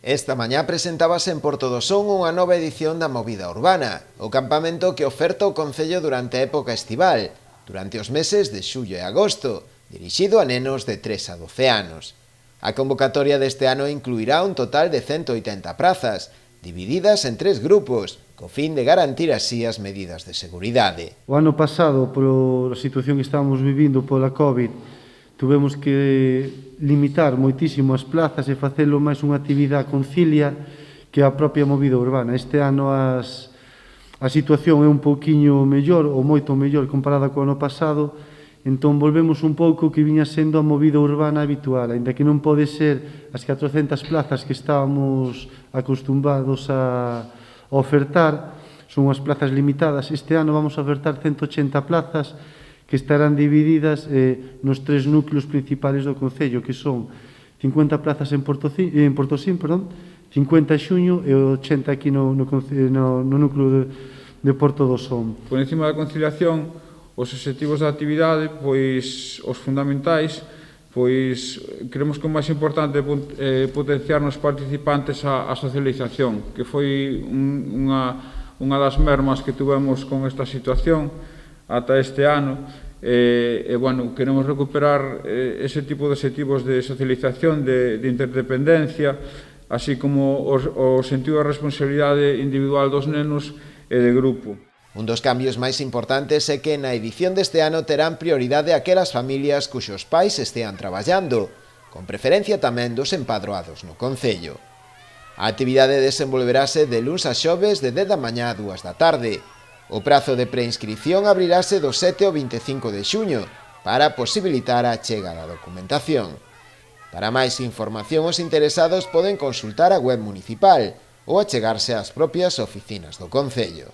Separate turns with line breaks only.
Esta mañá presentábase en Porto do Son unha nova edición da Movida Urbana, o campamento que oferta o Concello durante a época estival, durante os meses de xullo e agosto, dirixido a nenos de 3 a 12 anos. A convocatoria deste ano incluirá un total de 180 prazas, divididas en 3 grupos, co fin de garantir así as medidas de seguridade.
O ano pasado, pola situación que estábamos vivindo pola COVID, tuvemos que limitar moitísimo as plazas e facelo máis unha actividade concilia que a propia movida urbana. Este ano a situación é un pouquiño mellor, ou moito mellor, comparada co ano pasado, entón volvemos un pouco que viña sendo a movida urbana habitual, aínda que non pode ser as 400 plazas que estábamos acostumbrados a ofertar, son as plazas limitadas. Este ano vamos a ofertar 180 plazas que estarán divididas nos 3 núcleos principales do Concello, que son 50 plazas en Portosín, 50 en Xuño e 80 aquí no núcleo de Porto do Son.
Por encima da conciliación, os obxectivos da actividade, pois os fundamentais, pois creemos que o máis importante é potenciar nos participantes a socialización, que foi unha das mermas que tuvemos con esta situación ata este ano, bueno, queremos recuperar ese tipo de obxectivos de socialización, de interdependencia, así como o sentido de responsabilidade individual dos nenos e de grupo.
Un dos cambios máis importantes é que na edición deste ano terán prioridade aquelas familias cuxos pais estean traballando, con preferencia tamén dos empadroados no Concello. A actividade desenvolverase de luns a xoves de 10 da mañá a 2 da tarde. O prazo de preinscripción abrirase do 7 ao 25 de xuño para posibilitar a chega da documentación. Para máis información, os interesados poden consultar a web municipal ou achegarse ás propias oficinas do Concello.